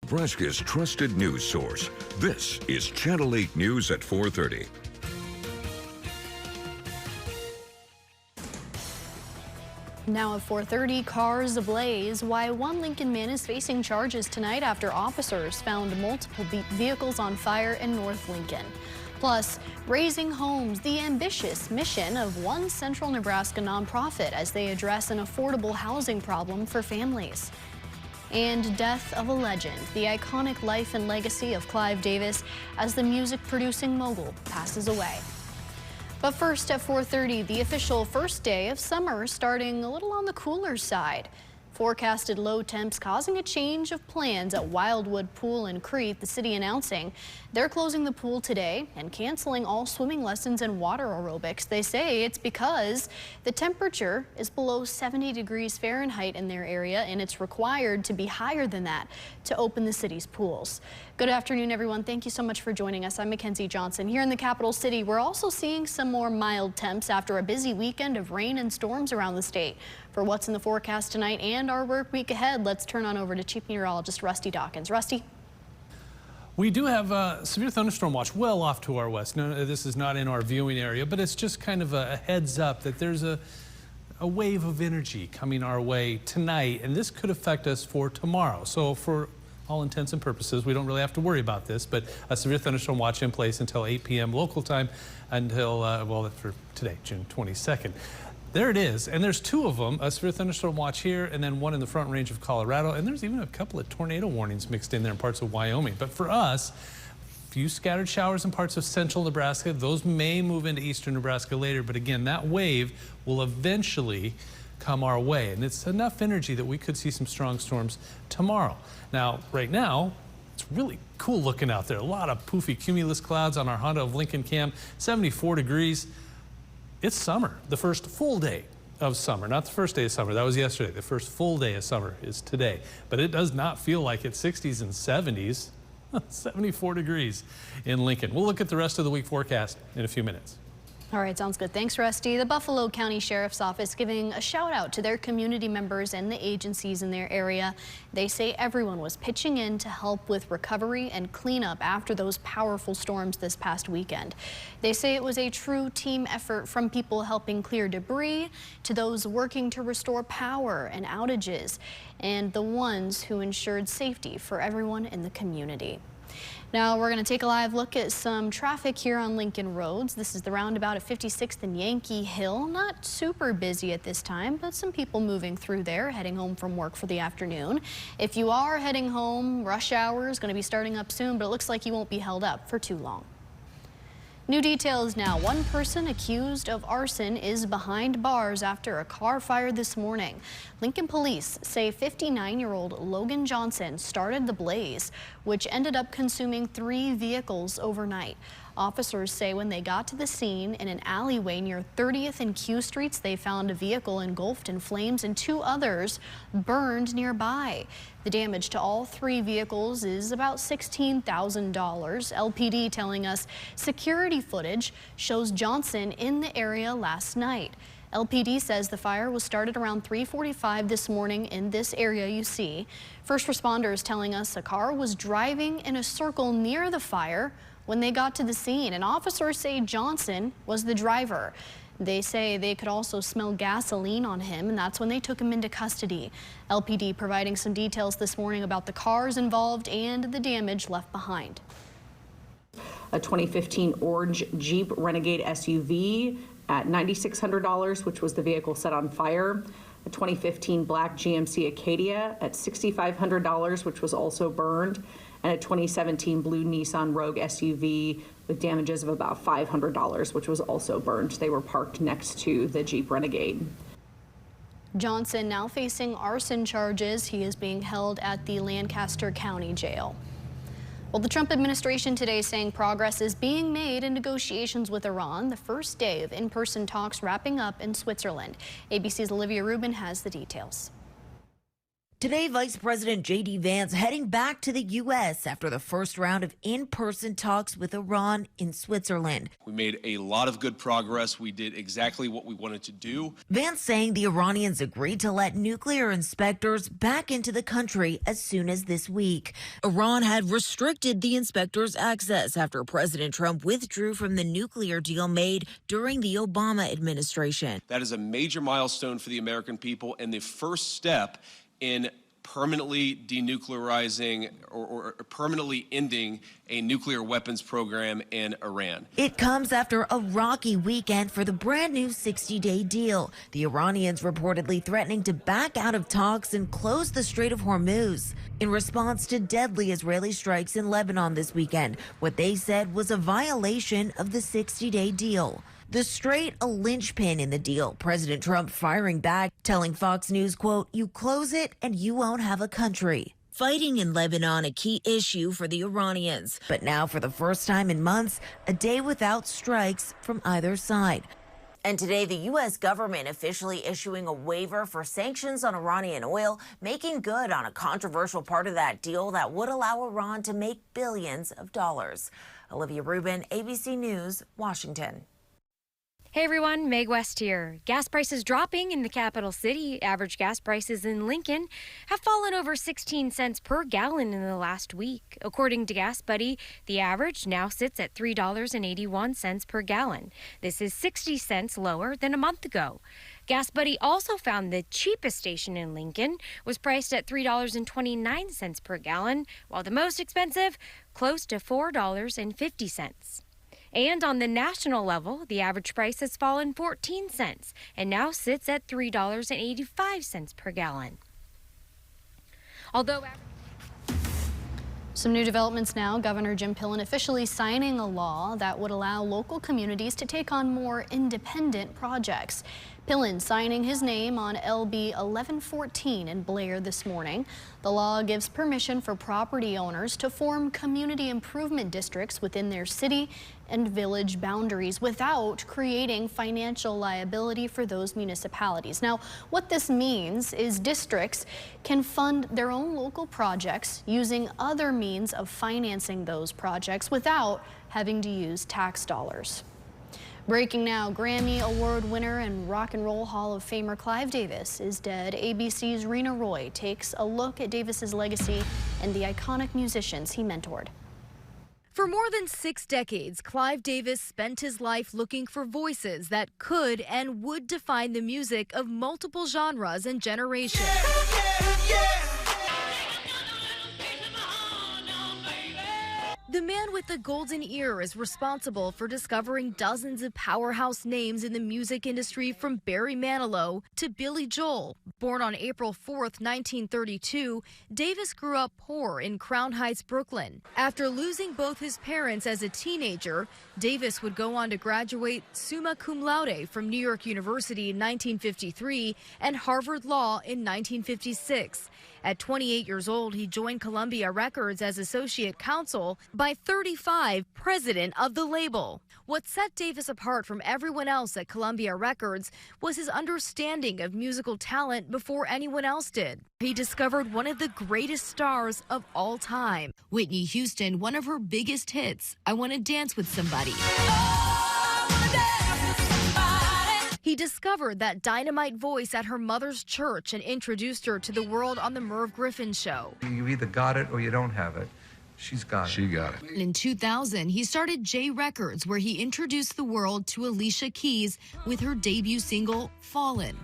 Nebraska's trusted news source. This is Channel 8 News at 4:30. Now at 4:30, cars ablaze. Why one Lincoln man is facing charges tonight after officers found multiple vehicles on fire in North Lincoln. Plus, raising homes, the ambitious mission of one Central Nebraska nonprofit as they address an affordable housing problem for families. And death of a legend, the iconic life and legacy of Clive Davis as the music-producing mogul passes away. But first at 4:30, the official first day of summer starting a little on the cooler side. Forecasted low temps causing a change of plans at Wildwood Pool in Crete, the city announcing they're closing the pool today and canceling all swimming lessons and water aerobics. They say it's because the temperature is below 70 degrees Fahrenheit in their area, and it's required to be higher than that to open the city's pools. Good afternoon, everyone. Thank you so much for joining us. I'm Mackenzie Johnson. Here in the capital city, we're also seeing some more mild temps after a busy weekend of rain and storms around the state. For what's in the forecast tonight and our work week ahead, let's turn on over to Chief Meteorologist Rusty Dawkins. Rusty? We do have a severe thunderstorm watch well off to our west. No, this is not in our viewing area, but it's just kind of a heads up that there's a wave of energy coming our way tonight, and this could affect us for tomorrow. So for all intents and purposes, we don't really have to worry about this, but a severe thunderstorm watch in place until 8 p.m. local time until, well, for today, June 22nd. There it is, and there's two of them, a severe thunderstorm watch here and then one in the Front Range of Colorado, and there's even a couple of tornado warnings mixed in there in parts of Wyoming. But for us, a few scattered showers in parts of central Nebraska. Those may move into eastern Nebraska later, but again, that wave will eventually come our way, and it's enough energy that we could see some strong storms tomorrow. Now, right now, it's really cool looking out there. A lot of poofy cumulus clouds on our Honda of Lincoln cam, 74 degrees. It's summer, the first full day of summer, not the first day of summer. That was yesterday. The first full day of summer is today. But it does not feel like it's 60s and 70s. 74 degrees in Lincoln. We'll look at the rest of the week forecast in a few minutes. All right, sounds good. Thanks, Rusty. The Buffalo County Sheriff's Office giving a shout out to their community members and the agencies in their area. They say everyone was pitching in to help with recovery and cleanup after those powerful storms this past weekend. They say it was a true team effort, from people helping clear debris to those working to restore power and outages, and the ones who ensured safety for everyone in the community. Now we're going to take a live look at some traffic here on Lincoln roads. This is the roundabout at 56th and Yankee Hill. Not super busy at this time, but some people moving through there, heading home from work for the afternoon. If you are heading home, rush hour is going to be starting up soon, but it looks like you won't be held up for too long. New details now. One person accused of arson is behind bars after a car fire this morning. Lincoln police say 59-year-old Logan Johnson started the blaze, which ended up consuming 3 vehicles overnight. Officers say when they got to the scene in an alleyway near 30th and Q Streets, they found a vehicle engulfed in flames and 2 others burned nearby. The damage to all 3 vehicles is about $16,000. LPD telling us security footage shows Johnson in the area last night. LPD says the fire was started around 3:45 this morning in this area you see. First responders telling us a car was driving in a circle near the fire when they got to the scene, and officers say Johnson was the driver. They say they could also smell gasoline on him, and that's when they took him into custody. LPD providing some details this morning about the cars involved and the damage left behind. A 2015 orange Jeep Renegade SUV at $9,600, which was the vehicle set on fire. A 2015 black GMC Acadia at $6,500, which was also burned. And a 2017 blue Nissan Rogue SUV with damages of about $500, which was also burned. They were parked next to the Jeep Renegade. Johnson now facing arson charges. He is being held at the Lancaster County Jail. Well, the Trump administration today saying progress is being made in negotiations with Iran, the first day of in-person talks wrapping up in Switzerland. ABC's Olivia Rubin has the details. Today, Vice President J.D. Vance heading back to the U.S. after the first round of in-person talks with Iran in Switzerland. We made a lot of good progress. We did exactly what we wanted to do. Vance saying the Iranians agreed to let nuclear inspectors back into the country as soon as this week. Iran had restricted the inspectors' access after President Trump withdrew from the nuclear deal made during the Obama administration. That is a major milestone for the American people and the first step in permanently denuclearizing or permanently ending a nuclear weapons program in Iran. It comes after a rocky weekend for the brand new 60-day deal. The Iranians reportedly threatening to back out of talks and close the Strait of Hormuz in response to deadly Israeli strikes in Lebanon this weekend, what they said was a violation of the 60-day deal. The strait, a linchpin in the deal. President Trump firing back, telling Fox News, quote, "You close it and you won't have a country." Fighting in Lebanon, a key issue for the Iranians. But now, for the first time in months, a day without strikes from either side. And today, the U.S. government officially issuing a waiver for sanctions on Iranian oil, making good on a controversial part of that deal that would allow Iran to make billions of dollars. Olivia Rubin, ABC News, Washington. Hey everyone, Meg West here. Gas prices dropping in the capital city. Average gas prices in Lincoln have fallen over 16 cents per gallon in the last week. According to Gas Buddy, the average now sits at $3.81 per gallon. This is 60 cents lower than a month ago. Gas Buddy also found the cheapest station in Lincoln was priced at $3.29 per gallon, while the most expensive, close to $4.50. And on the national level, the average price has fallen 14 cents and now sits at $3.85 per gallon. Although Some new developments now. Governor Jim Pillen officially signing a law that would allow local communities to take on more independent projects. Pillen signing his name on LB 1114 in Blair this morning. The law gives permission for property owners to form community improvement districts within their city and village boundaries without creating financial liability for those municipalities. Now, what this means is districts can fund their own local projects using other means of financing those projects without having to use tax dollars. Breaking now, Grammy Award winner and Rock and Roll Hall of Famer Clive Davis is dead. ABC's Rena Roy takes a look at Davis's legacy and the iconic musicians he mentored. For more than 6 decades, Clive Davis spent his life looking for voices that could and would define the music of multiple genres and generations. The man with the golden ear is responsible for discovering dozens of powerhouse names in the music industry, from Barry Manilow to Billy Joel. Born on April 4th, 1932, Davis grew up poor in Crown Heights, Brooklyn. After losing both his parents as a teenager, Davis would go on to graduate summa cum laude from New York University in 1953 and Harvard Law in 1956. At 28 years old, he joined Columbia Records as associate counsel. By 35, president of the label. What set Davis apart from everyone else at Columbia Records was his understanding of musical talent before anyone else did. He discovered one of the greatest stars of all time. Whitney Houston, one of her biggest hits, I Want to Dance with Somebody. He discovered that dynamite voice at her mother's church and introduced her to the world on the Merv Griffin Show. You either got it or you don't have it. She's got it. She got it. In 2000, he started J Records, where he introduced the world to Alicia Keys with her debut single, Fallen.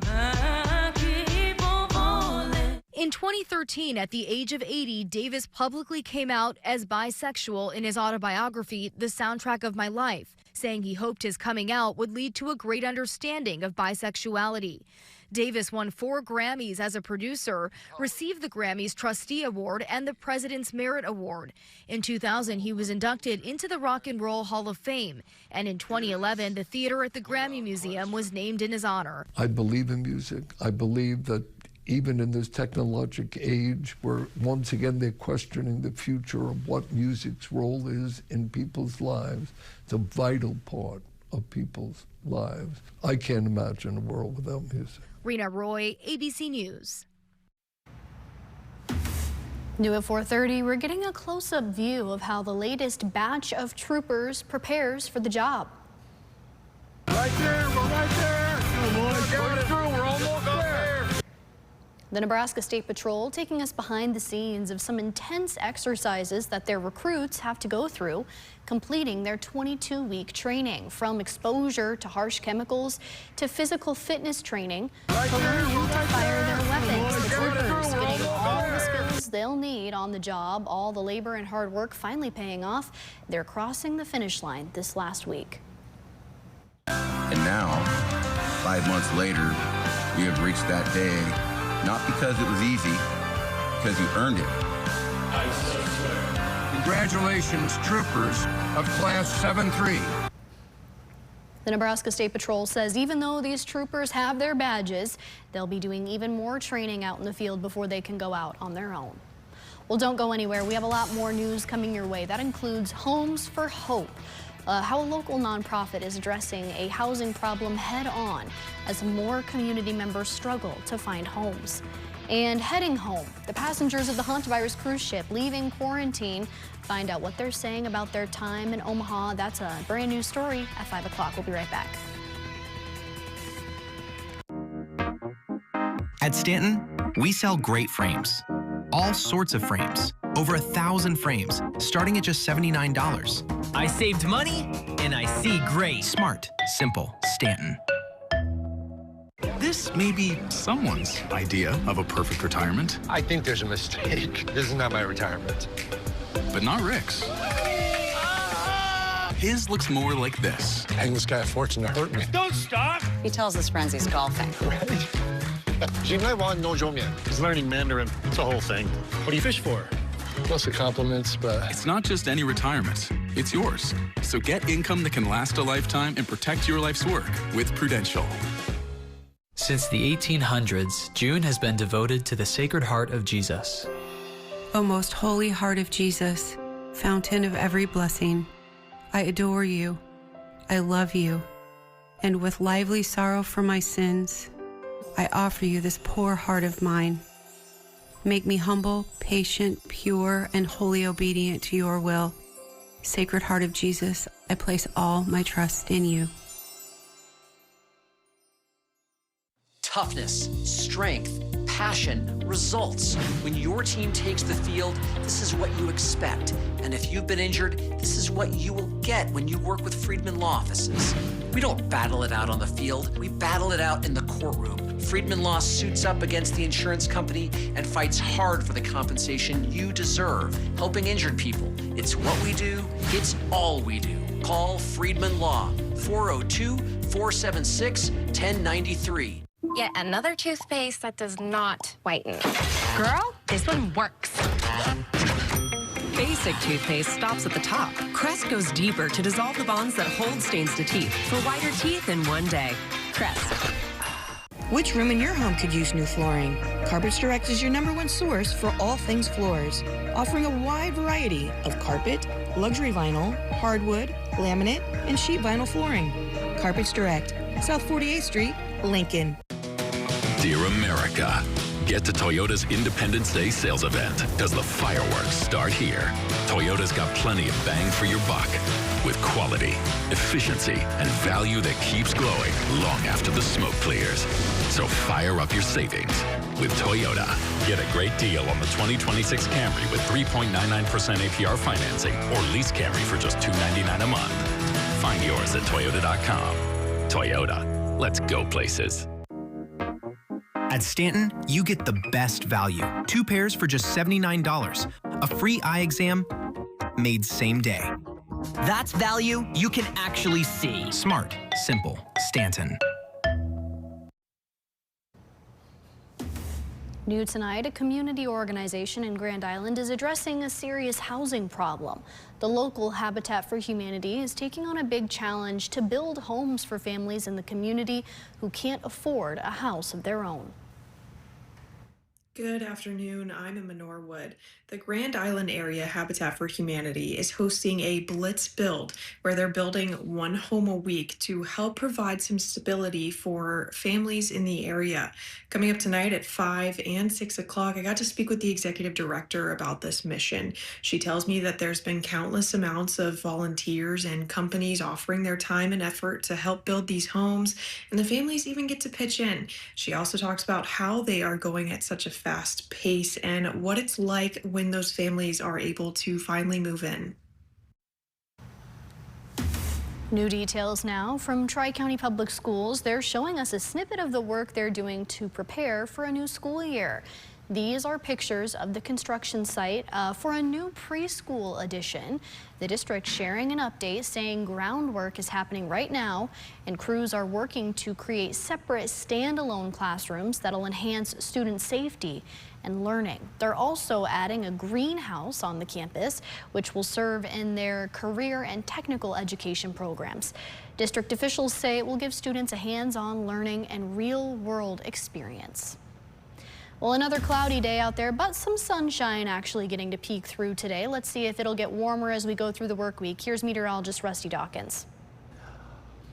In 2013, at the age of 80, Davis publicly came out as bisexual in his autobiography, The Soundtrack of My Life, saying he hoped his coming out would lead to a great understanding of bisexuality. Davis won 4 Grammys as a producer, received the Grammys Trustee Award and the President's Merit Award. In 2000, he was inducted into the Rock and Roll Hall of Fame. And in 2011, the theater at the Grammy Museum was named in his honor. I believe in music. I believe that even in this technologic age, where once again they're questioning the future of what music's role is in people's lives, it's a vital part of people's lives. I can't imagine a world without music. Rena Roy, ABC News. New at 4:30, we're getting a close-up view of how the latest batch of troopers prepares for the job. Right there, we're right there. Come on, get through, we're almost there. The Nebraska State Patrol taking us behind the scenes of some intense exercises that their recruits have to go through, completing their 22-week training, from exposure to harsh chemicals to physical fitness training to learning to fire their weapons. The troopers getting all the skills they'll need on the job, all the labor and hard work finally paying off. They're crossing the finish line this last week. And now, 5 months later, we have reached that day, not because it was easy, because you earned it. Congratulations, troopers of Class 7-3. The Nebraska State Patrol says even though these troopers have their badges, they'll be doing even more training out in the field before they can go out on their own. Well, don't go anywhere. We have a lot more news coming your way. That includes Homes for Hope, how a local nonprofit is addressing a housing problem head-on as more community members struggle to find homes. And heading home, the passengers of the hantavirus cruise ship leaving quarantine. Find out what they're saying about their time in Omaha. That's a brand new story at 5 o'clock. We'll be right back. At Stanton, we sell great frames. All sorts of frames. Over 1,000 frames, starting at just $79. I saved money, and I see great. Smart, simple, Stanton. This may be someone's idea of a perfect retirement. I think there's a mistake. This is not my retirement. But not Rick's. His looks more like this. Paying this guy a fortune to hurt me. Don't stop! He tells his friends he's golfing. He's learning Mandarin. It's a whole thing. What do you fish for? Mostly compliments, but... It's not just any retirement. It's yours. So get income that can last a lifetime and protect your life's work with Prudential. Since the 1800s, June has been devoted to the Sacred Heart of Jesus. O most holy heart of Jesus, fountain of every blessing, I adore you, I love you, and with lively sorrow for my sins, I offer you this poor heart of mine. Make me humble, patient, pure, and wholly obedient to your will. Sacred Heart of Jesus, I place all my trust in you. Toughness, strength, passion, results. When your team takes the field, this is what you expect. And if you've been injured, this is what you will get when you work with Friedman Law Offices. We don't battle it out on the field, we battle it out in the courtroom. Friedman Law suits up against the insurance company and fights hard for the compensation you deserve, helping injured people. It's what we do, it's all we do. Call Friedman Law, 402-476-1093. Yet another toothpaste that does not whiten. Girl, this one works. Basic toothpaste stops at the top. Crest goes deeper to dissolve the bonds that hold stains to teeth for whiter teeth in one day. Crest. Which room in your home could use new flooring? Carpets Direct is your #1 source for all things floors, offering a wide variety of carpet, luxury vinyl, hardwood, laminate, and sheet vinyl flooring. Carpets Direct, South 48th Street, Lincoln. Dear America, get to Toyota's Independence Day sales event, because the fireworks start here. Toyota's got plenty of bang for your buck, with quality, efficiency, and value that keeps glowing long after the smoke clears. So fire up your savings with Toyota. Get a great deal on the 2026 Camry with 3.99% APR financing, or lease Camry for just $299 a month. Find yours at Toyota.com. Toyota, let's go places. At Stanton, you get the best value. 2 pairs for just $79. A free eye exam made same day. That's value you can actually see. Smart, simple, Stanton. New tonight, a community organization in Grand Island is addressing a serious housing problem. The local Habitat for Humanity is taking on a big challenge to build homes for families in the community who can't afford a house of their own. Good afternoon. I'm in Norwood. The Grand Island Area Habitat for Humanity is hosting a Blitz Build where they're building one home a week to help provide some stability for families in the area. Coming up tonight at 5 and 6 o'clock, I got to speak with the executive director about this mission. She tells me that there's been countless amounts of volunteers and companies offering their time and effort to help build these homes, and the families even get to pitch in. She also talks about how they are going at such a fast pace and what it's like when those families are able to finally move in. New details now from Tri-County Public Schools. They're showing us a snippet of the work they're doing to prepare for a new school year. These are pictures of the construction site for a new preschool addition. The district sharing an update saying groundwork is happening right now and crews are working to create separate standalone classrooms that'll enhance student safety and learning. They're also adding a greenhouse on the campus, which will serve in their career and technical education programs. District officials say it will give students a hands-on learning and real-world experience. Well, another cloudy day out there, but some sunshine actually getting to peek through today. Let's see if it'll get warmer as we go through the work week. Here's meteorologist Rusty Dawkins.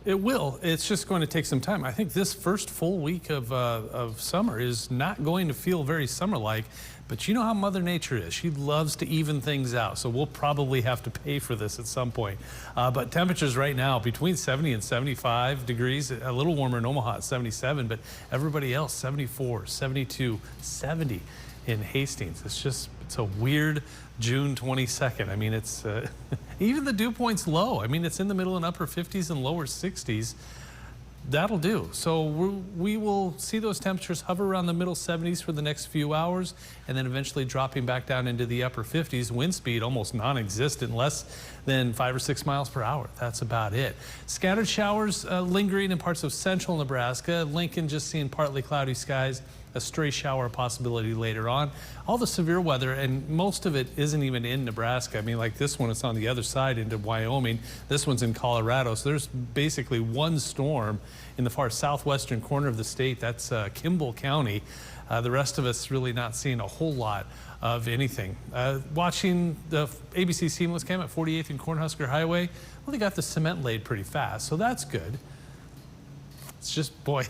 It will. It's just going to take some time. I think this first full week of summer is not going to feel very summer-like, but you know how Mother Nature is. She loves to even things out, so we'll probably have to pay for this at some point. But temperatures right now between 70 and 75 degrees, a little warmer in Omaha at 77, but everybody else 74, 72, 70 in Hastings. It's a weird June 22nd. I mean, it's even the dew point's low. I mean, it's in the middle and upper 50s and lower 60s. That'll do. So we will see those temperatures hover around the middle 70s for the next few hours and then eventually dropping back down into the upper 50s. Wind speed almost non-existent, less than 5 or 6 miles per hour. That's about it. Scattered showers lingering in parts of central Nebraska. Lincoln just seeing partly cloudy skies. A stray shower possibility later on. All the severe weather, and most of it isn't even in Nebraska. I mean, like this one, it's on the other side into Wyoming. This one's in Colorado. So there's basically one storm in the far southwestern corner of the state. That's Kimball County. The rest of us really not seeing a whole lot of anything. Watching the ABC Seamless Cam at 48th and Cornhusker Highway, well, they got the cement laid pretty fast, so that's good. It's just, boy,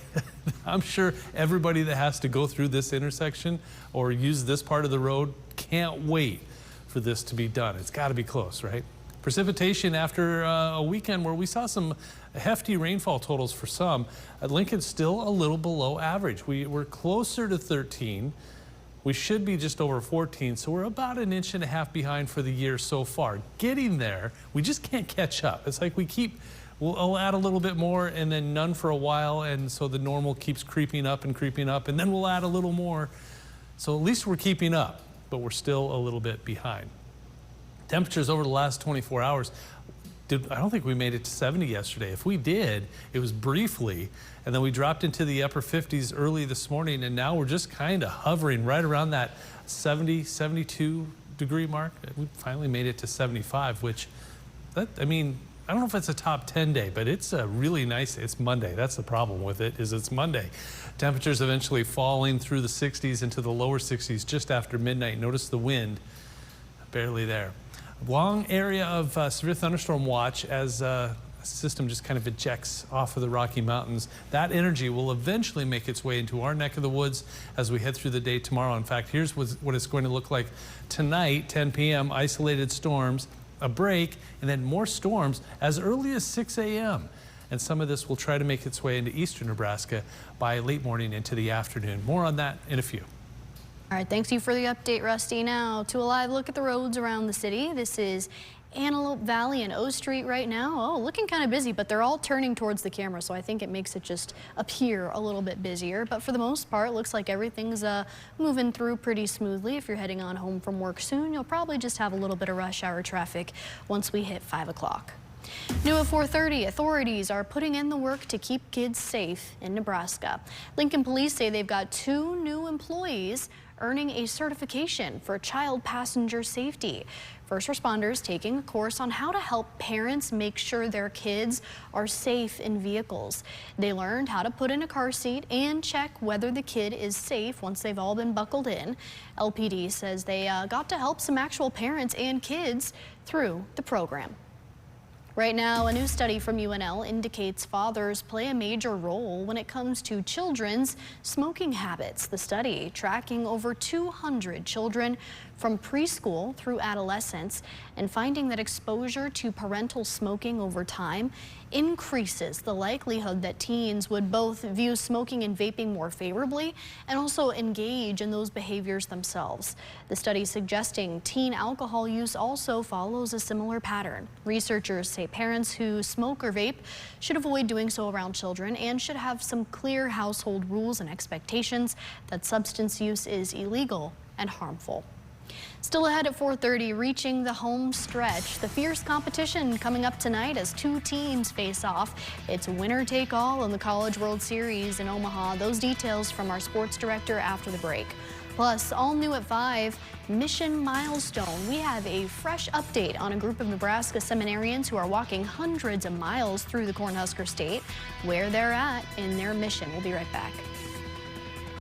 I'm sure everybody that has to go through this intersection or use this part of the road can't wait for this to be done. It's got to be close, right? Precipitation after a weekend where we saw some hefty rainfall totals for some. Lincoln's still a little below average. We're closer to 13. We should be just over 14, so we're about 1.5 inches behind for the year so far. Getting there, we just can't catch up. It's like we'll add a little bit more and then none for a while, and so the normal keeps creeping up, and then we'll add a little more. So at least we're keeping up, but we're still a little bit behind. Temperatures over the last 24 hours, I don't think we made it to 70 yesterday. If we did, it was briefly, and then we dropped into the upper 50s early this morning, and now we're just kind of hovering right around that 70, 72 degree mark. We finally made it to 75, which, I mean, I don't know if it's a top 10 day, but it's a really nice, it's Monday. That's the problem with it, is it's Monday. Temperatures eventually falling through the 60s into the lower 60s just after midnight. Notice the wind, barely there. Long area of severe thunderstorm watch as a system just kind of ejects off of the Rocky Mountains. That energy will eventually make its way into our neck of the woods as we head through the day tomorrow. In fact, here's what it's going to look like tonight, 10 p.m., isolated storms, a break, and then more storms as early as 6 a.m. And some of this will try to make its way into eastern Nebraska by late morning into the afternoon. More on that in a few. All right, thanks you for the update, Rusty. Now to a live look at the roads around the city. This is Antelope Valley and O Street right now. Oh, looking kind of busy, but they're all turning towards the camera, so I think it makes it just appear a little bit busier. But for the most part, looks like everything's moving through pretty smoothly. If you're heading on home from work soon, you'll probably just have a little bit of rush hour traffic once we hit 5 o'clock. New at 4:30, authorities are putting in the work to keep kids safe in Nebraska. Lincoln police say they've got 2 new employees earning a certification for child passenger safety. First responders taking a course on how to help parents make sure their kids are safe in vehicles. They learned how to put in a car seat and check whether the kid is safe once they've all been buckled in. LPD says they got to help some actual parents and kids through the program. Right now, a new study from UNL indicates fathers play a major role when it comes to children's smoking habits. The study, tracking over 200 children from preschool through adolescence, and finding that exposure to parental smoking over time increases the likelihood that teens would both view smoking and vaping more favorably and also engage in those behaviors themselves. The study suggesting teen alcohol use also follows a similar pattern. Researchers say parents who smoke or vape should avoid doing so around children and should have some clear household rules and expectations that substance use is illegal and harmful. Still ahead at 4:30, reaching the home stretch. The fierce competition coming up tonight as two teams face off. It's winner take all in the College World Series in Omaha. Those details from our sports director after the break. Plus, all new at 5, Mission Milestone. We have a fresh update on a group of Nebraska seminarians who are walking hundreds of miles through the Cornhusker State, where they're at in their mission. We'll be right back.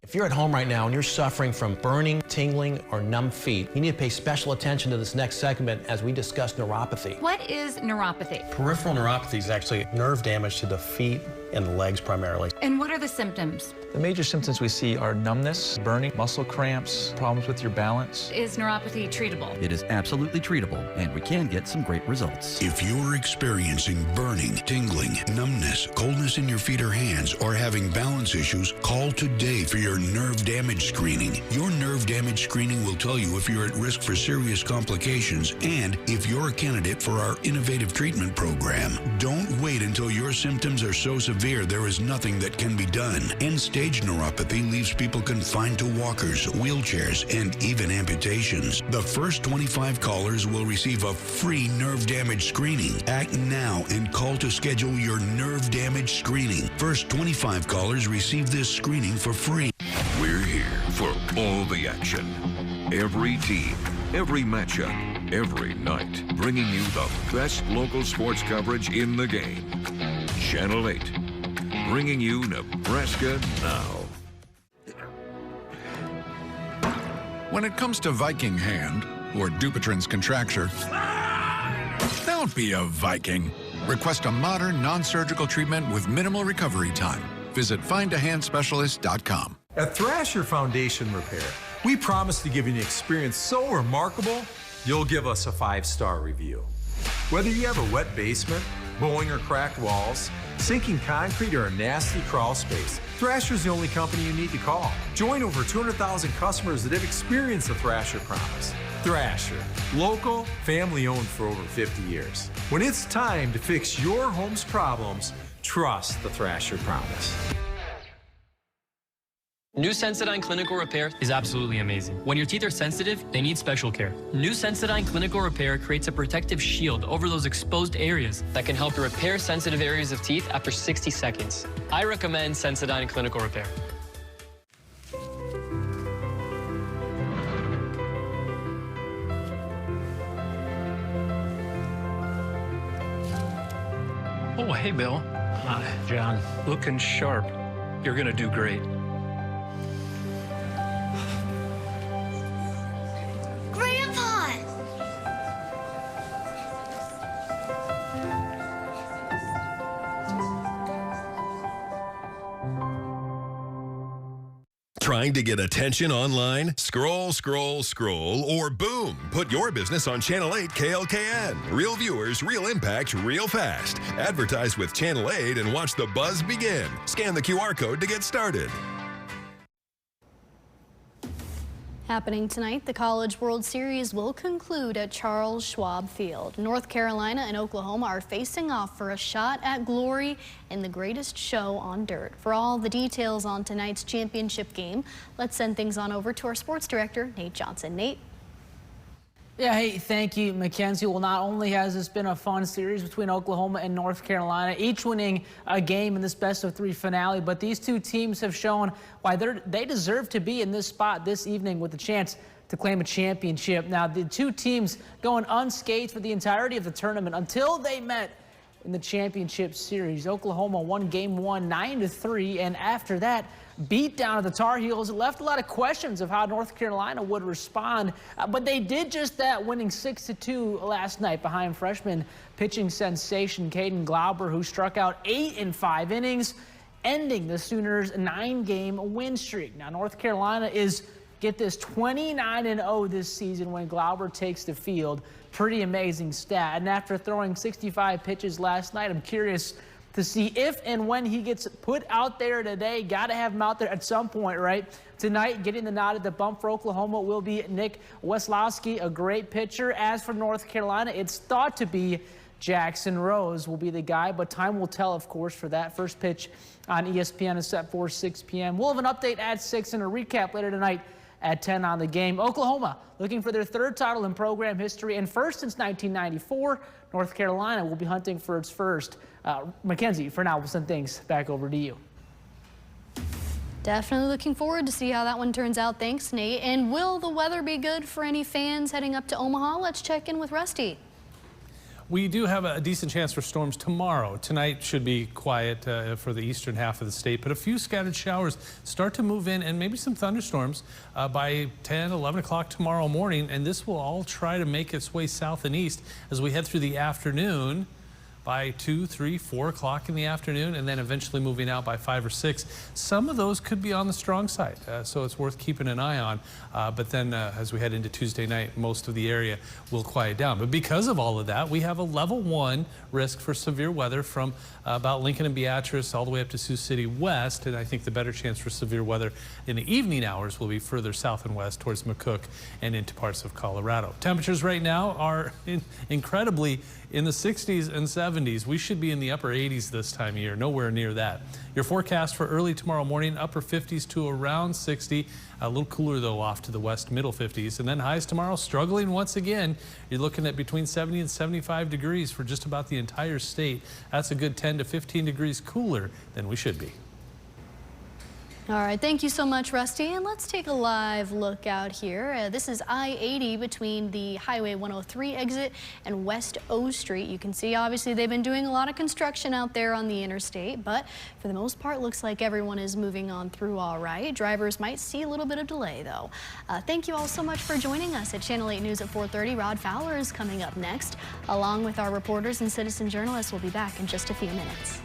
If you're at home right now and you're suffering from burning, tingling, or numb feet, you need to pay special attention to this next segment as we discuss neuropathy. What is neuropathy? Peripheral neuropathy is actually nerve damage to the feet and the legs primarily. And what are the symptoms? The major symptoms we see are numbness, burning, muscle cramps, problems with your balance. Is neuropathy treatable? It is absolutely treatable, and we can get some great results. If you're experiencing burning, tingling, numbness, coldness in your feet or hands, or having balance issues, call today for your nerve damage screening. Your nerve damage screening will tell you if you're at risk for serious complications and if you're a candidate for our innovative treatment program. Don't wait until your symptoms are so severe there is nothing that can be done. End-stage neuropathy leaves people confined to walkers, wheelchairs, and even amputations. The first 25 callers will receive a free nerve damage screening. Act now and call to schedule your nerve damage screening. First 25 callers receive this screening for free. We're here for all the action. Every team, every matchup, every night, bringing you the best local sports coverage in the game. Channel 8, bringing you Nebraska Now. When it comes to Viking hand, or Dupuytren's contracture, don't be a Viking. Request a modern, non-surgical treatment with minimal recovery time. Visit findahandspecialist.com. At Thrasher Foundation Repair, we promise to give you an experience so remarkable, you'll give us a 5-star review. Whether you have a wet basement, bowing or cracked walls, sinking concrete, or a nasty crawl space, Thrasher's the only company you need to call. Join over 200,000 customers that have experienced the Thrasher promise. Thrasher, local, family-owned for over 50 years. When it's time to fix your home's problems, trust the Thrasher promise. New Sensodyne Clinical Repair is absolutely amazing. When your teeth are sensitive, they need special care. New Sensodyne Clinical Repair creates a protective shield over those exposed areas that can help you repair sensitive areas of teeth after 60 seconds. I recommend Sensodyne Clinical Repair. Oh, hey, Bill. Hi, John. Looking sharp. You're going to do great. Grandpa! Trying to get attention online? Scroll, scroll, scroll, or boom, put your business on Channel 8 KLKN. Real viewers, real impact, real fast. Advertise with Channel 8 and watch the buzz begin. Scan the QR code to get started. Happening tonight, the College World Series will conclude at Charles Schwab Field. North Carolina and Oklahoma are facing off for a shot at glory in the greatest show on dirt. For all the details on tonight's championship game, let's send things on over to our sports director, Nate Johnson. Nate? Yeah, hey, thank you, Mackenzie. Well, not only has this been a fun series between Oklahoma and North Carolina, each winning a game in this best-of-3 finale, but these two teams have shown why they deserve to be in this spot this evening with the chance to claim a championship. Now, the two teams going unscathed for the entirety of the tournament until they met in the championship series. Oklahoma won game one 9-3, and after that beat down of the Tar Heels, it left a lot of questions of how North Carolina would respond, but they did just that, winning 6-2 last night behind freshman pitching sensation Caden Glauber, who struck out 8 in 5 innings, ending the Sooners' 9-game win streak. Now, North Carolina is, get this, 29-0 this season when Glauber takes the field. Pretty amazing stat. And after throwing 65 pitches last night, I'm curious to see if and when he gets put out there today. Got to have him out there at some point, right? Tonight, getting the nod at the bump for Oklahoma will be Nick Weslowski, a great pitcher. As for North Carolina, it's thought to be Jackson Rose will be the guy, but time will tell, of course, for that. First pitch on ESPN is set for 6 p.m. We'll have an update at 6 and a recap later tonight at 10 on the game. Oklahoma looking for their third title in program history and first since 1994. North Carolina will be hunting for its first. Mackenzie, for now, we'll send things back over to you. Definitely looking forward to see how that one turns out. Thanks, Nate. And will the weather be good for any fans heading up to Omaha? Let's check in with Rusty. We do have a decent chance for storms tomorrow. Tonight should be quiet for the eastern half of the state, but a few scattered showers start to move in and maybe some thunderstorms by 10, 11 o'clock tomorrow morning, and this will all try to make its way south and east as we head through the afternoon by 2, 3, 4 o'clock in the afternoon, and then eventually moving out by 5 or 6. Some of those could be on the strong side, so it's worth keeping an eye on. But then as we head into Tuesday night, most of the area will quiet down. But because of all of that, we have a level 1 risk for severe weather from about Lincoln and Beatrice all the way up to Sioux City west, and I think the better chance for severe weather in the evening hours will be further south and west towards McCook and into parts of Colorado. Temperatures right now are incredibly in the 60s and 70s. We should be in the upper 80s this time of year, nowhere near that. Your forecast for early tomorrow morning, upper 50s to around 60. A little cooler, though, off to the west, middle 50s. And then highs tomorrow, struggling once again. You're looking at between 70 and 75 degrees for just about the entire state. That's a good 10 to 15 degrees cooler than we should be. All right, thank you so much, Rusty. And let's take a live look out here. This is I-80 between the Highway 103 exit and West O Street. You can see, obviously, they've been doing a lot of construction out there on the interstate, but for the most part, looks like everyone is moving on through all right. Drivers might see a little bit of delay, though. Thank you all so much for joining us at Channel 8 News at 4:30. Rod Fowler is coming up next, along with our reporters and citizen journalists. We'll be back in just a few minutes.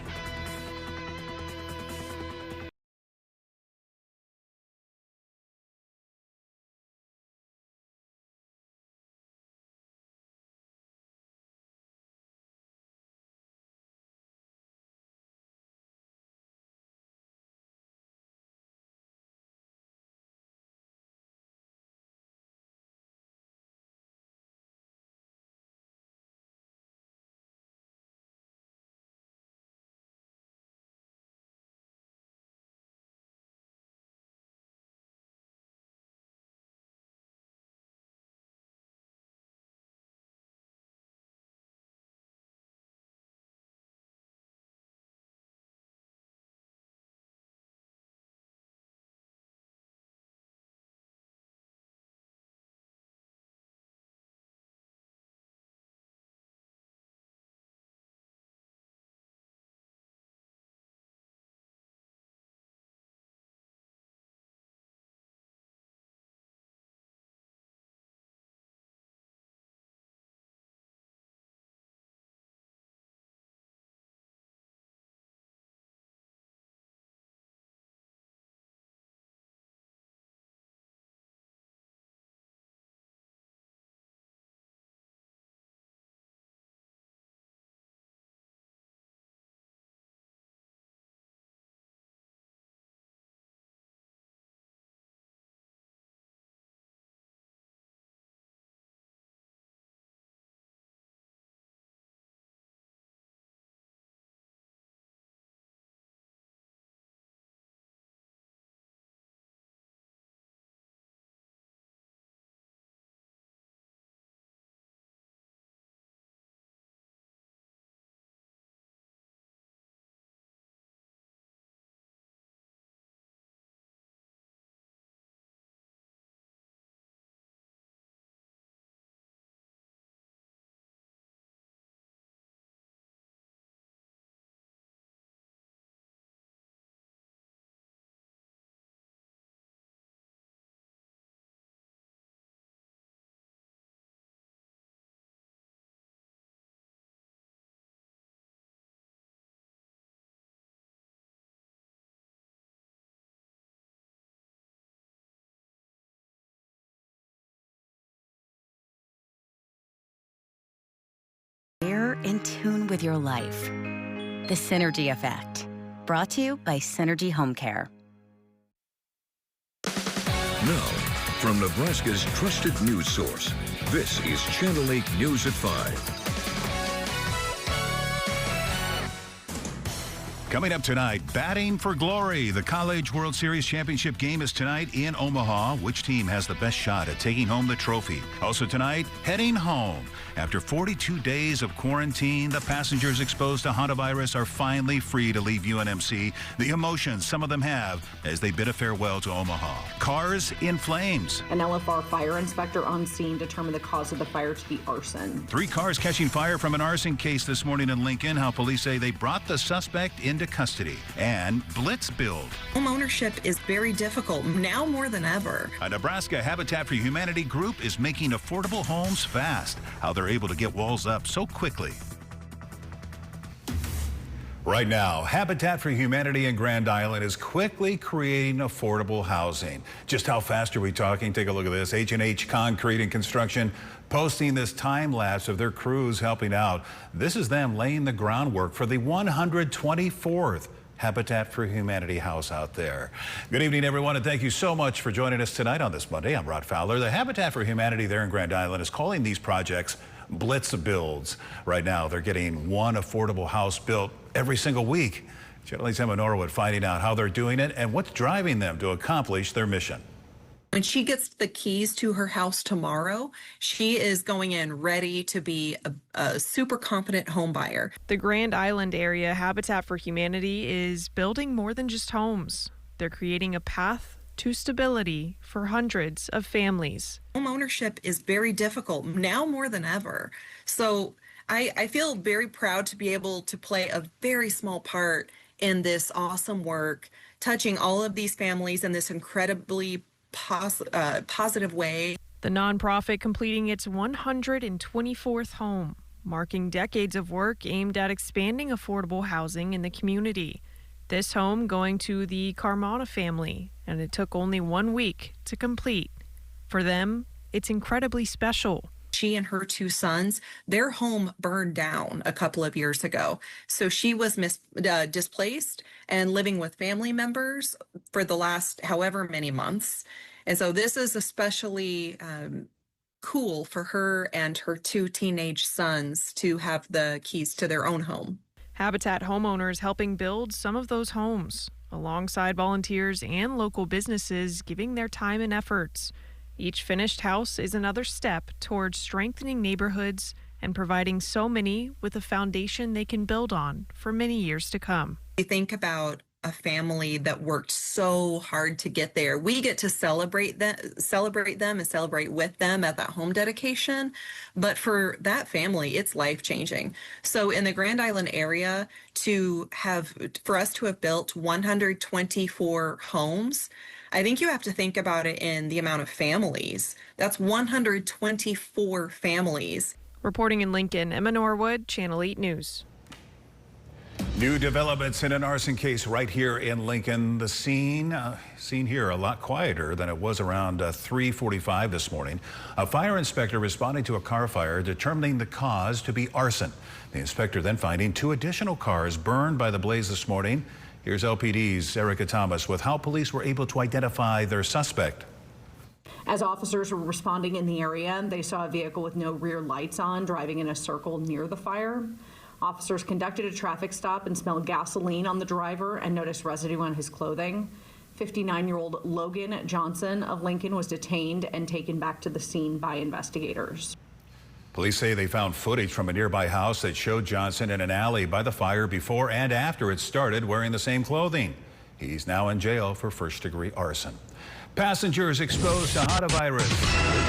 in tune with your life. The Synergy Effect. Brought to you by Synergy Home Care. Now, from Nebraska's trusted news source, this is Channel 8 News at 5. Coming up tonight, batting for glory. The College World Series Championship game is tonight in Omaha. Which team has the best shot at taking home the trophy? Also tonight, heading home. After 42 days of quarantine, the passengers exposed to hantavirus are finally free to leave UNMC. The emotions some of them have as they bid a farewell to Omaha. Cars in flames. An LFR fire inspector on scene determined the cause of the fire to be arson. 3 cars catching fire from an arson case this morning in Lincoln. How police say they brought the suspect into custody. And blitz build. Home ownership is very difficult, now more than ever. A Nebraska Habitat for Humanity group is making affordable homes fast. How they're able to get walls up so quickly. Right now, Habitat for Humanity in Grand Island is quickly creating affordable housing. Just how fast are we talking? Take a look at this. H&H Concrete and Construction posting this time lapse of their crews helping out. This is them laying the groundwork for the 124th Habitat for Humanity house out there. Good evening, everyone, and thank you so much for joining us tonight on this Monday. I'm Rod Fowler. The Habitat for Humanity there in Grand Island is calling these projects blitz builds. Right now, they're getting one affordable house built every single week. Channel 8's Emma Norwood finding out how they're doing it and what's driving them to accomplish their mission. When she gets the keys to her house tomorrow, she is going in ready to be a super confident home buyer. The Grand Island area Habitat for Humanity is building more than just homes. They're creating a path to stability for hundreds of families. Home ownership is very difficult, now more than ever. So I feel very proud to be able to play a very small part in this awesome work, touching all of these families in this incredibly positive way. The nonprofit completing its 124th home, marking decades of work aimed at expanding affordable housing in the community. This home going to the Carmona family, and it took only 1 week to complete. For them, it's incredibly special. She and her 2 sons, their home burned down a couple of years ago. So she was displaced and living with family members for the last however many months. And so this is especially cool for her and her 2 teenage sons to have the keys to their own home. Habitat homeowners helping build some of those homes, alongside volunteers and local businesses giving their time and efforts. Each finished house is another step towards strengthening neighborhoods and providing so many with a foundation they can build on for many years to come. You think about a family that worked so hard to get there. We get to celebrate them and celebrate with them at that home dedication. But for that family, it's life-changing. So in the Grand Island area, for us to have built 124 homes, I think you have to think about it in the amount of families. That's 124 families. Reporting in Lincoln, Emma Norwood, Channel 8 News. New developments in an arson case right here in Lincoln. The scene here a lot quieter than it was around 3:45 this morning. A fire inspector responding to a car fire, determining the cause to be arson. The inspector then finding 2 additional cars burned by the blaze this morning. Here's LPD's Erica Thomas with how police were able to identify their suspect. As officers were responding in the area, they saw a vehicle with no rear lights on driving in a circle near the fire. Officers conducted a traffic stop and smelled gasoline on the driver and noticed residue on his clothing. 59-year-old Logan Johnson of Lincoln was detained and taken back to the scene by investigators. Police say they found footage from a nearby house that showed Johnson in an alley by the fire before and after it started wearing the same clothing. He's now in jail for first-degree arson. Passengers exposed to hantavirus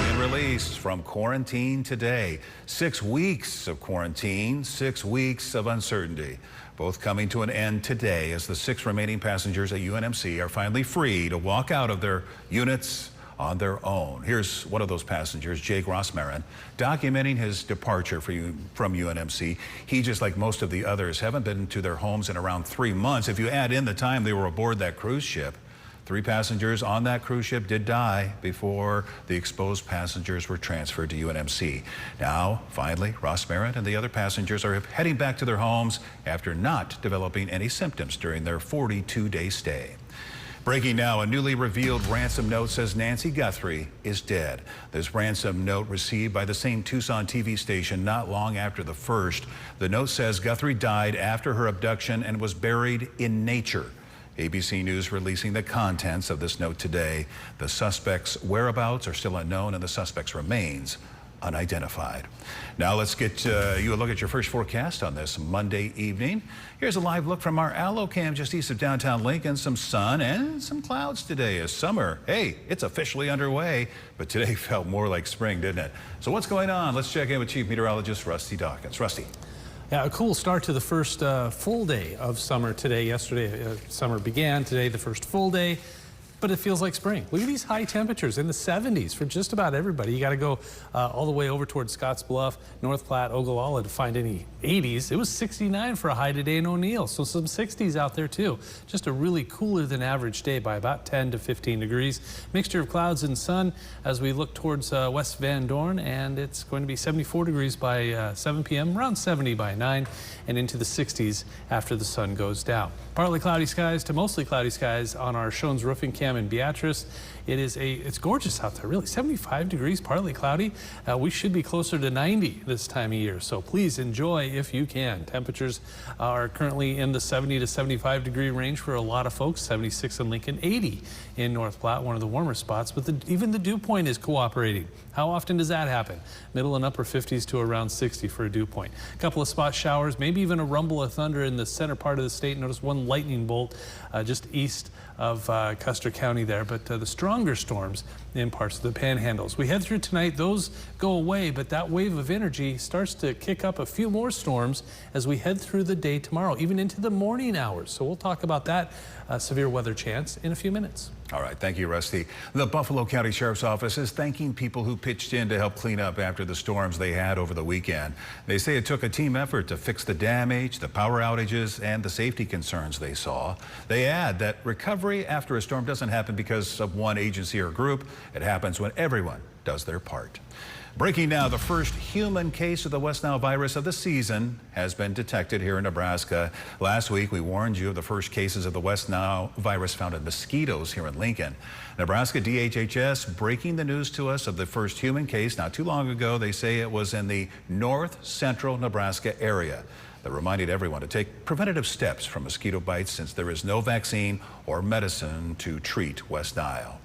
being released from quarantine today. 6 weeks of quarantine, 6 weeks of uncertainty. Both coming to an end today as the 6 remaining passengers at UNMC are finally free to walk out of their units on their own. Here's one of those passengers, Jake Rossmarin, documenting his departure from UNMC. He, just like most of the others, haven't been to their homes in around 3 months. If you add in the time they were aboard that cruise ship, 3 passengers on that cruise ship did die before the exposed passengers were transferred to UNMC. Now, finally, Ross Merritt and the other passengers are heading back to their homes after not developing any symptoms during their 42-day stay. Breaking now, a newly revealed ransom note says Nancy Guthrie is dead. This ransom note received by the same Tucson TV station not long after the first. The note says Guthrie died after her abduction and was buried in nature. ABC News releasing the contents of this note today. The suspect's whereabouts are still unknown and the suspect's remains unidentified. Now let's get you a look at your first forecast on this Monday evening. Here's a live look from our AlloCam just east of downtown Lincoln. Some sun and some clouds today as summer. Hey, it's officially underway, but today felt more like spring, didn't it? So what's going on? Let's check in with Chief Meteorologist Rusty Dawkins. Rusty. Yeah, a cool start to the first full day of summer today. Yesterday, summer began. Today, the first full day. But it feels like spring. Look at these high temperatures in the 70s for just about everybody. You got to go all the way over towards Scottsbluff, North Platte, Ogallala to find any 80s. It was 69 for a high today in O'Neill, so some 60s out there too. Just a really cooler than average day by about 10 to 15 degrees. Mixture of clouds and sun as we look towards West Van Dorn, and it's going to be 74 degrees by 7 p.m., around 70 by 9, and into the 60s after the sun goes down. Partly cloudy skies to mostly cloudy skies on our Shones roofing cam in Beatrice. It's gorgeous out there, really. 75 degrees, partly cloudy. We should be closer to 90 this time of year, so please enjoy if you can. Temperatures are currently in the 70 to 75 degree range for a lot of folks. 76 in Lincoln, 80 in North Platte, one of the warmer spots, but even the dew point is cooperating. How often does that happen? Middle and upper 50s to around 60 for a dew point. A couple of spot showers, maybe even a rumble of thunder in the center part of the state. Notice one lightning bolt just east of Custer County there, but the stronger storms in parts of the panhandles. We head through tonight, those go away, but that wave of energy starts to kick up a few more storms as we head through the day tomorrow, even into the morning hours. So we'll talk about that severe weather chance in a few minutes. All right, thank you, Rusty. The Buffalo County Sheriff's Office is thanking people who pitched in to help clean up after the storms they had over the weekend. They say it took a team effort to fix the damage, the power outages, and the safety concerns they saw. They add that recovery after a storm doesn't happen because of one agency or group. It happens when everyone does their part. Breaking now, the first human case of the West Nile virus of the season has been detected here in Nebraska. Last week, we warned you of the first cases of the West Nile virus found in mosquitoes here in Lincoln. Nebraska DHHS breaking the news to us of the first human case not too long ago. They say it was in the north central Nebraska area. They reminded everyone to take preventative steps from mosquito bites since there is no vaccine or medicine to treat West Nile.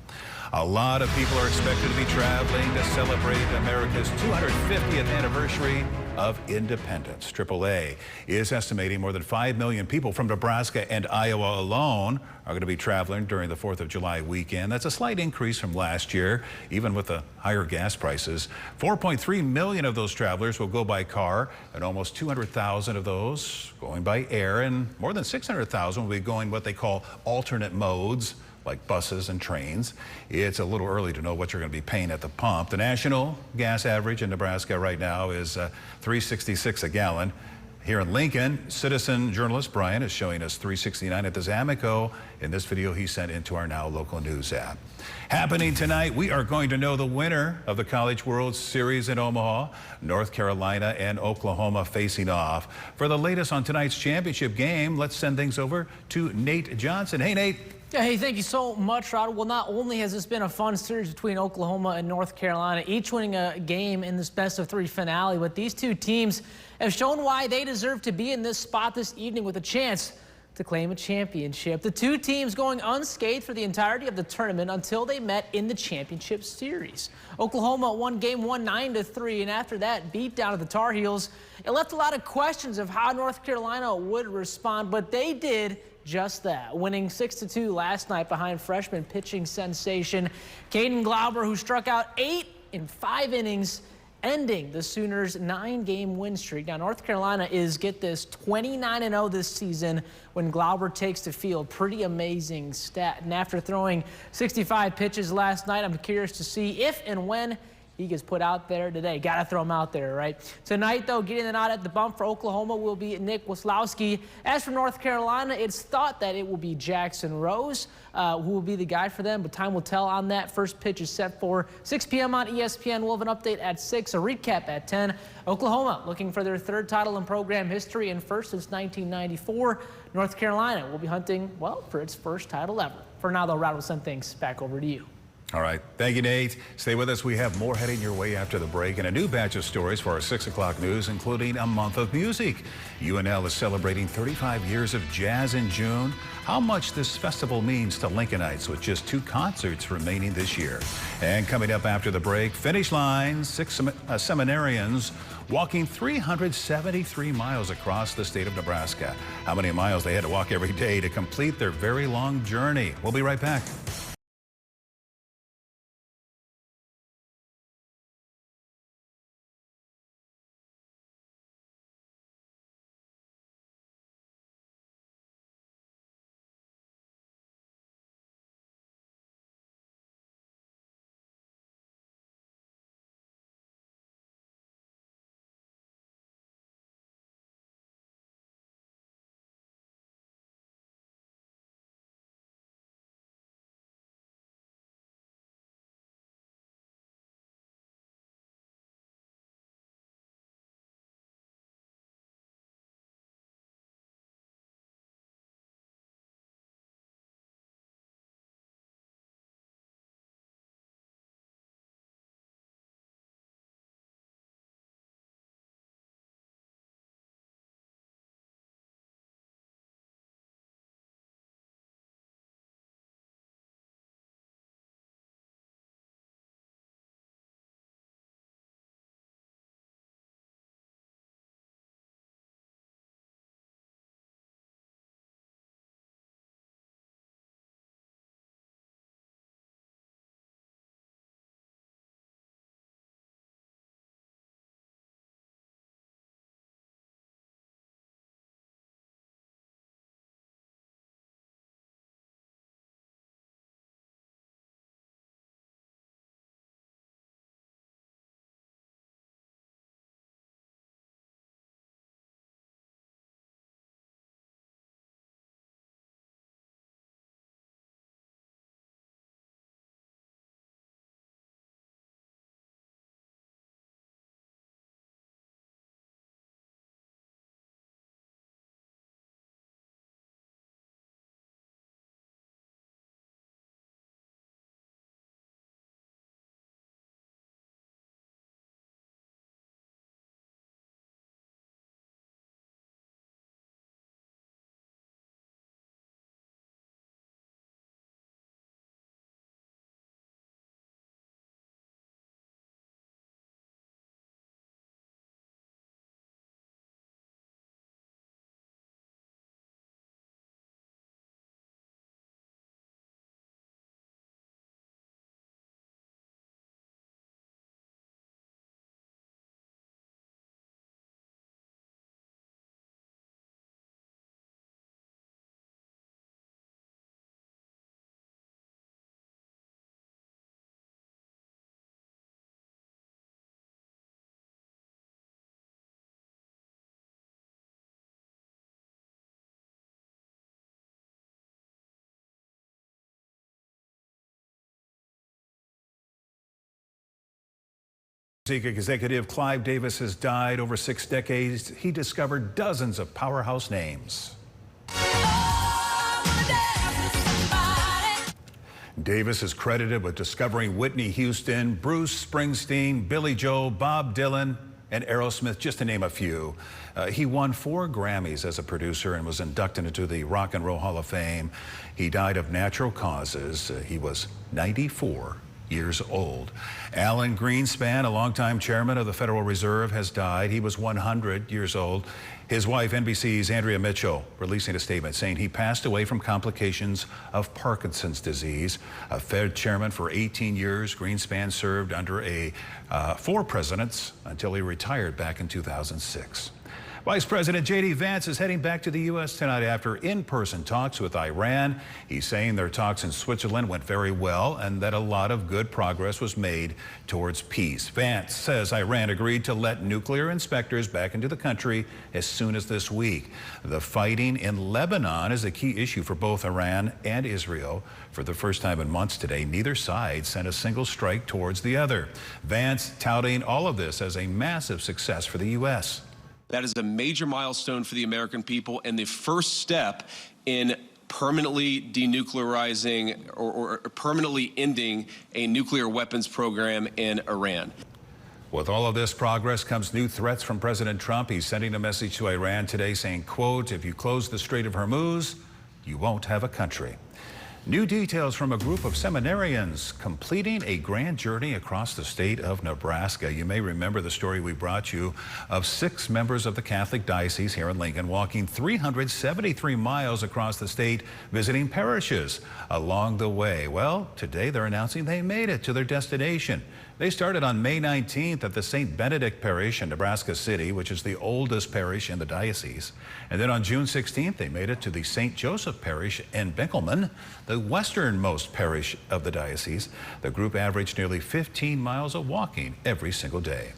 A lot of people are expected to be traveling to celebrate America's 250th anniversary of independence. AAA is estimating more than 5 million people from Nebraska and Iowa alone are going to be traveling during the 4th of July weekend. That's a slight increase from last year, even with the higher gas prices. 4.3 million of those travelers will go by car, and almost 200,000 of those going by air, and more than 600,000 will be going what they call alternate modes, like buses and trains. It's a little early to know what you're going to be paying at the pump. The national gas average in Nebraska right now is $3.66 a gallon. Here in Lincoln, citizen journalist Brian is showing us $3.69 at the Zamico in this video he sent into our Now Local News app. Happening tonight, we are going to know the winner of the College World Series in Omaha. North Carolina and Oklahoma facing off. For the latest on tonight's championship game, let's send things over to Nate Johnson. Hey, Nate. Yeah, hey, thank you so much, Rod. Well, not only has this been a fun series between Oklahoma and North Carolina, each winning a game in this best-of-3 finale, but these two teams have shown why they deserve to be in this spot this evening with a chance to claim a championship. The two teams going unscathed for the entirety of the tournament until they met in the championship series. Oklahoma won game 1 9-3, and after that beat down of the Tar Heels, it left a lot of questions of how North Carolina would respond, but they did just that, winning 6-2 last night behind freshman pitching sensation Caden Glauber, who struck out 8 in 5 innings, ending the Sooners' 9-game win streak. Now, North Carolina is, get this, 29-0 this season when Glauber takes the field. Pretty amazing stat. And after throwing 65 pitches last night, I'm curious to see if and when he gets put out there today. Got to throw him out there, right? Tonight, though, getting the nod at the bump for Oklahoma will be Nick Waslowski. As for North Carolina, it's thought that it will be Jackson Rose who will be the guy for them, but time will tell on that. First pitch is set for 6 p.m. on ESPN. We'll have an update at 6, a recap at 10. Oklahoma looking for their third title in program history and first since 1994. North Carolina will be hunting, well, for its first title ever. For now, though, Rod will send things back over to you. All right. Thank you, Nate. Stay with us. We have more heading your way after the break and a new batch of stories for our 6 o'clock news, including a month of music. UNL is celebrating 35 years of jazz in June. How much this festival means to Lincolnites with just 2 concerts remaining this year. And coming up after the break, finish line, 6 seminarians walking 373 miles across the state of Nebraska. How many miles they had to walk every day to complete their very long journey. We'll be right back. Executive Clive Davis has died. Over 6 decades. He discovered dozens of powerhouse names. Davis is credited with discovering Whitney Houston, Bruce Springsteen, Billy Joel, Bob Dylan, and Aerosmith, just to name a few. He won 4 Grammys as a producer and was inducted into the Rock and Roll Hall of Fame. He died of natural causes. He was 94 years old. Alan Greenspan, a longtime chairman of the Federal Reserve, has died. He was 100 years old. His wife, NBC's Andrea Mitchell, releasing a statement saying he passed away from complications of Parkinson's disease. A Fed chairman for 18 years, Greenspan served under 4 presidents until he retired back in 2006. Well, Vice President J.D. Vance is heading back to the U.S. tonight after in-person talks with Iran. He's saying their talks in Switzerland went very well and that a lot of good progress was made towards peace. Vance says Iran agreed to let nuclear inspectors back into the country as soon as this week. The fighting in Lebanon is a key issue for both Iran and Israel. For the first time in months today, neither side sent a single strike towards the other. Vance touting all of this as a massive success for the U.S. That is a major milestone for the American people and the first step in permanently denuclearizing or permanently ending a nuclear weapons program in Iran. With all of this progress comes new threats from President Trump. He's sending a message to Iran today saying, quote, if you close the Strait of Hormuz, you won't have a country. New details from a group of seminarians completing a grand journey across the state of Nebraska. You may remember the story we brought you of 6 members of the Catholic Diocese here in Lincoln walking 373 miles across the state visiting parishes along the way. Well, today they're announcing they made it to their destination. They started on May 19th at the St. Benedict Parish in Nebraska City, which is the oldest parish in the diocese. And then on June 16th, they made it to the St. Joseph Parish in Binkelman, the westernmost parish of the diocese. The group averaged nearly 15 miles of walking every single day.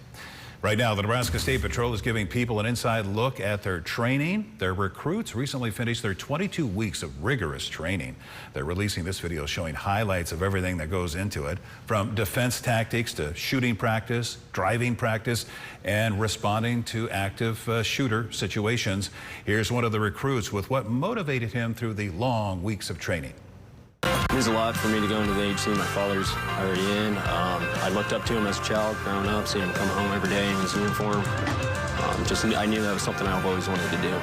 Right now, the Nebraska State Patrol is giving people an inside look at their training. Their recruits recently finished their 22 weeks of rigorous training. They're releasing this video showing highlights of everything that goes into it, from defense tactics to shooting practice, driving practice, and responding to active shooter situations. Here's one of the recruits with what motivated him through the long weeks of training. It means a lot for me to go into the agency my father's already in. I looked up to him as a child growing up, seeing him come home every day in his uniform. I knew that was something I've always wanted to do.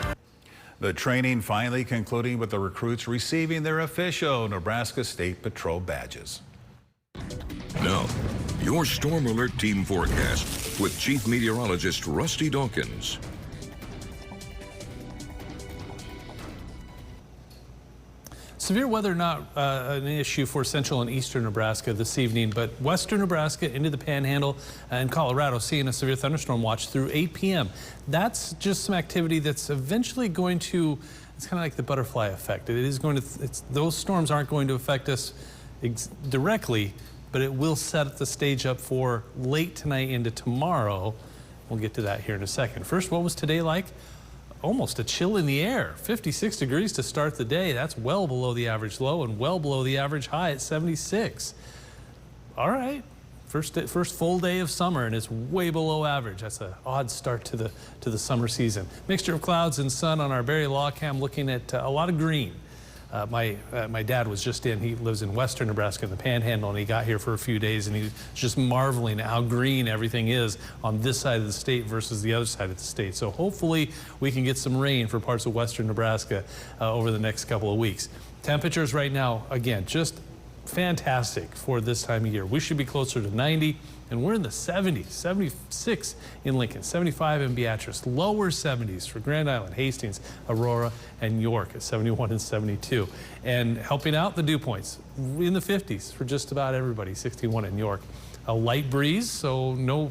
The training finally concluding with the recruits receiving their official Nebraska State Patrol badges. Now, your Storm Alert Team forecast with Chief Meteorologist Rusty Dawkins. Severe weather not an issue for central and eastern Nebraska this evening, but western Nebraska into the Panhandle and Colorado seeing a severe thunderstorm watch through 8 p.m. That's just some activity that's eventually going to, it's kind of like the butterfly effect. It is going to, those storms aren't going to affect us directly, but it will set the stage up for late tonight into tomorrow. We'll get to that here in a second. First, what was today like? Almost a chill in the air. 56 degrees to start the day. That's well below the average low and well below the average high at 76. All right, first full day of summer, and it's way below average. That's an odd start to the summer season. Mixture of clouds and sun on our Barry Law Cam, looking at a lot of green. My dad was just in, he lives in western Nebraska in the Panhandle, and he got here for a few days, and he was just marveling at how green everything is on this side of the state versus the other side of the state. So hopefully we can get some rain for parts of western Nebraska over the next couple of weeks. Temperatures right now, again, just fantastic for this time of year. We should be closer to 90. And we're in the 70s, 76 in Lincoln, 75 in Beatrice, lower 70s for Grand Island, Hastings, Aurora, and York at 71 and 72. And helping out the dew points in the 50s for just about everybody, 61 in York. A light breeze, so no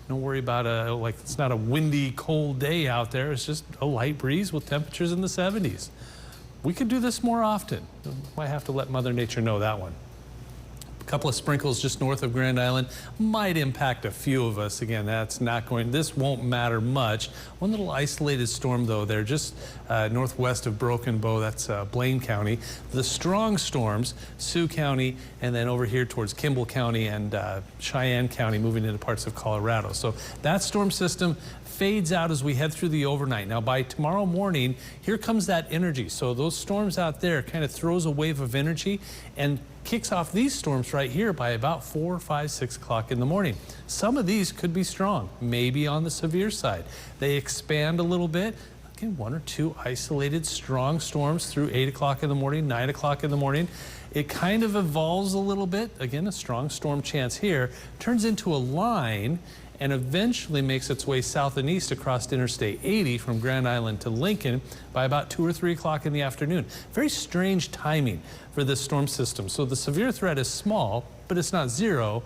worry about it's not a windy, cold day out there. It's just a light breeze with temperatures in the 70s. We could do this more often. Might have to let Mother Nature know that one. A couple of sprinkles just north of Grand Island might impact a few of us. Again, this won't matter much. One little isolated storm though there just northwest of Broken Bow, that's Blaine County. The strong storms, Sioux County, and then over here towards Kimball County and Cheyenne County, moving into parts of Colorado. So that storm system fades out as we head through the overnight. Now by tomorrow morning, here comes that energy. So those storms out there kind of throws a wave of energy and kicks off these storms right here by about 4, 5, 6 o'clock in the morning. Some of these could be strong, maybe on the severe side. They expand a little bit. Again, 1 or 2 isolated strong storms through 8 o'clock in the morning, 9 o'clock in the morning. It kind of evolves a little bit. Again, a strong storm chance here turns into a line and eventually makes its way south and east across Interstate 80 from Grand Island to Lincoln by about 2 or 3 o'clock in the afternoon. Very strange timing for this storm system. So the severe threat is small, but it's not zero.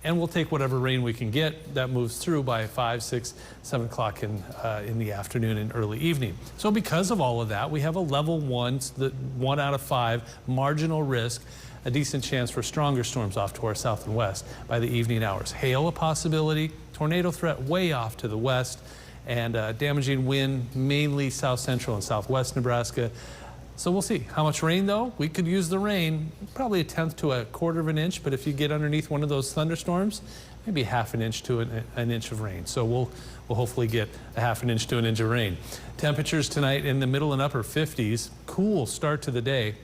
and we'll take whatever rain we can get that moves through by 5, 6, 7 o'clock in the afternoon and early evening. So because of all of that, we have a level 1, the 1 out of 5 marginal risk, a decent chance for stronger storms off to our south and west by the evening hours. Hail a possibility, tornado threat way off to the west, and damaging wind mainly south central and southwest Nebraska. So we'll see. How much rain, though? We could use the rain, probably 1/10 to 1/4 of an inch, but if you get underneath one of those thunderstorms, maybe 1/2 an inch to an inch of rain. So we'll hopefully get 1/2 an inch to an inch of rain. Temperatures tonight in the middle and upper 50s. Cool start to the day.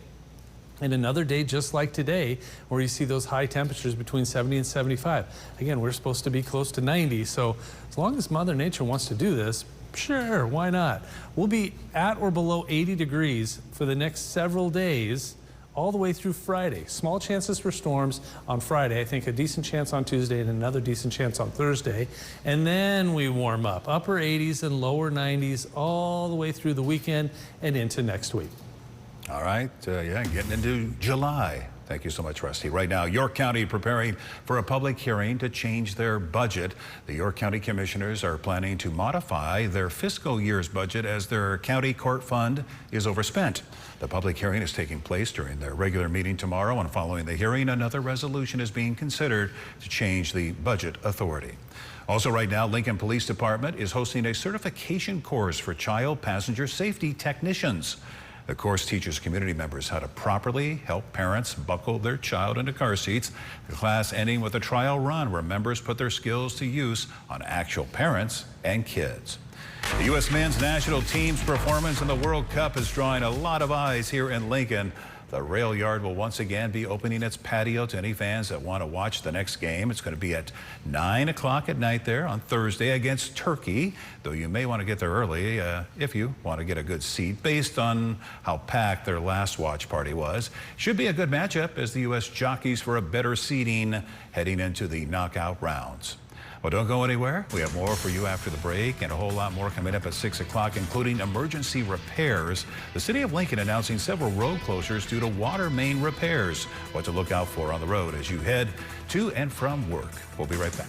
And another day just like today, where you see those high temperatures between 70 and 75. Again, we're supposed to be close to 90, so as long as Mother Nature wants to do this, sure, why not? We'll be at or below 80 degrees for the next several days, all the way through Friday. Small chances for storms on Friday. I think a decent chance on Tuesday and another decent chance on Thursday. And then we warm up, upper 80s and lower 90s all the way through the weekend and into next week. All right, yeah, getting into July. Thank you so much, Rusty. Right now, York County preparing for a public hearing to change their budget. The York County Commissioners are planning to modify their fiscal year's budget as their county court fund is overspent. The public hearing is taking place during their regular meeting tomorrow, and following the hearing, another resolution is being considered to change the budget authority. Also right now, Lincoln Police Department is hosting a certification course for child passenger safety technicians. The course teaches community members how to properly help parents buckle their child into car seats. The class ending with a trial run where members put their skills to use on actual parents and kids. The U.S. men's national team's performance in the World Cup is drawing a lot of eyes here in Lincoln. The rail yard will once again be opening its patio to any fans that want to watch the next game. It's going to be at 9 o'clock at night there on Thursday against Turkey, though you may want to get there early if you want to get a good seat based on how packed their last watch party was. Should be a good matchup as the U.S. jockeys for a better seeding heading into the knockout rounds. Well, don't go anywhere. We have more for you after the break and a whole lot more coming up at 6 o'clock, including emergency repairs. The city of Lincoln announcing several road closures due to water main repairs. What to look out for on the road as you head to and from work. We'll be right back.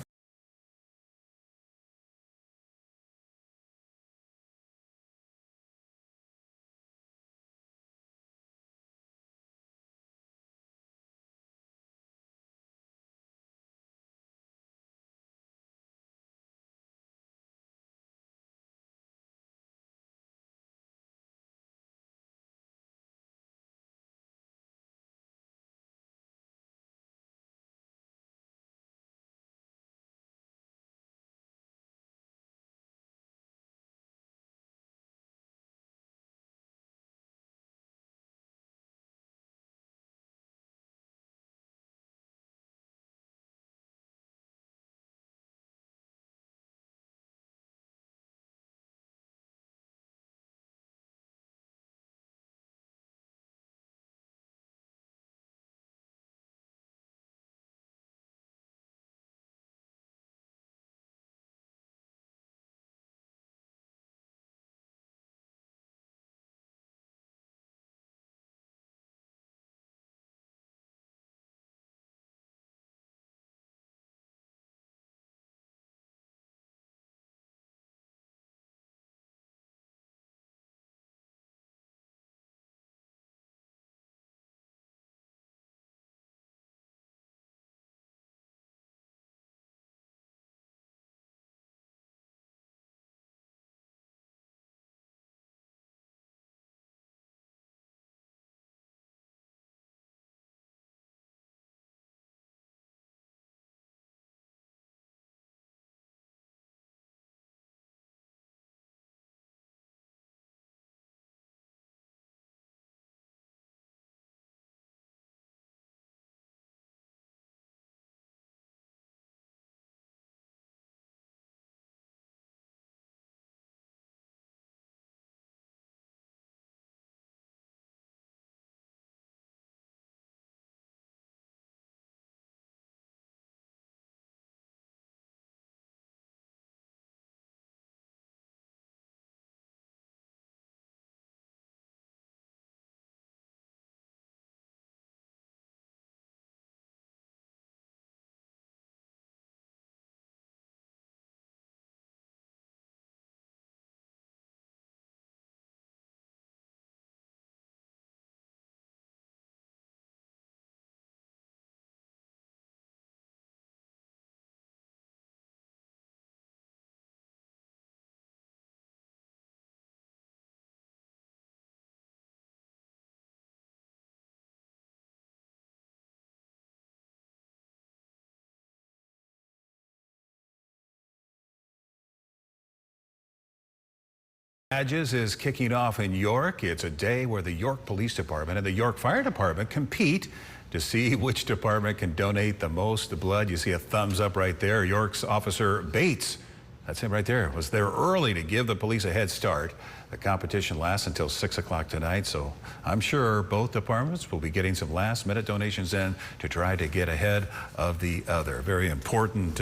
Badges is kicking off in York. It's a day where the York Police Department and the York Fire Department compete to see which department can donate the most blood. You see a thumbs up right there. York's Officer Bates, that's him right there, was there early to give the police a head start. The competition lasts until 6 o'clock tonight, so I'm sure both departments will be getting some last-minute donations in to try to get ahead of the other. Very important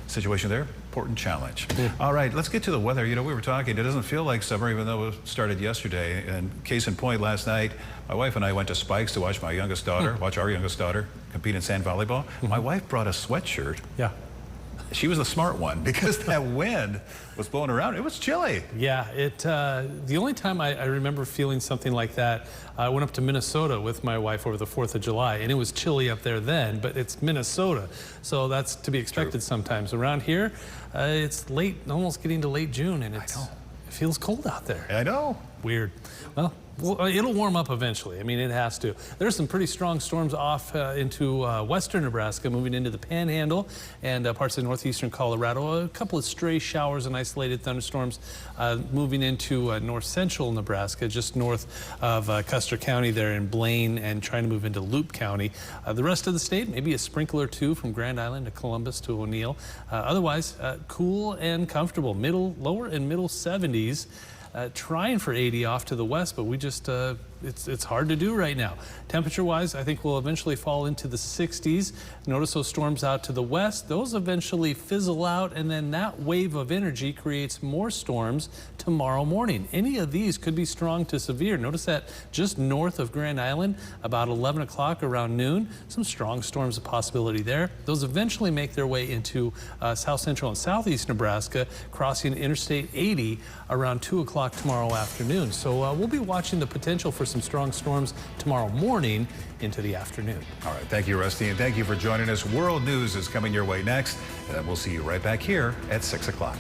situation there, important challenge. All right, let's get to the weather. You know, we were talking, it doesn't feel like summer even though it started yesterday. And case in point, last night, my wife and I went to Spike's to watch my youngest daughter, watch our youngest daughter compete in sand volleyball. My wife brought a sweatshirt. Yeah. She was the smart one because that wind was blowing around. It was chilly. Yeah, the only time I remember feeling something like that, I went up to Minnesota with my wife over the 4th of July, and it was chilly up there then, but it's Minnesota, so that's to be expected sometimes. Around here, it's late, almost getting to late June, and it feels cold out there. I know. Weird. Well, it'll warm up eventually. I mean, it has to. There's some pretty strong storms off into western Nebraska, moving into the Panhandle and parts of northeastern Colorado. A couple of stray showers and isolated thunderstorms moving into north central Nebraska, just north of Custer County there in Blaine, and trying to move into Loup County. The rest of the state, maybe a sprinkle or two from Grand Island to Columbus to O'Neill. Otherwise, cool and comfortable. Lower and middle 70s. Trying for 80 off to the west, but we just, it's hard to do right now. Temperature-wise, I think we'll eventually fall into the 60s. Notice those storms out to the west. Those eventually fizzle out, and then that wave of energy creates more storms tomorrow morning. Any of these could be strong to severe. Notice that just north of Grand Island, about 11 o'clock around noon, some strong storms a possibility there. Those eventually make their way into south central and southeast Nebraska, crossing Interstate 80 around 2 o'clock tomorrow afternoon. So we'll be watching the potential for some strong storms tomorrow morning into the afternoon. All right, thank you, Rusty, and thank you for joining us. World News is coming your way next, and we'll see you right back here at 6 o'clock.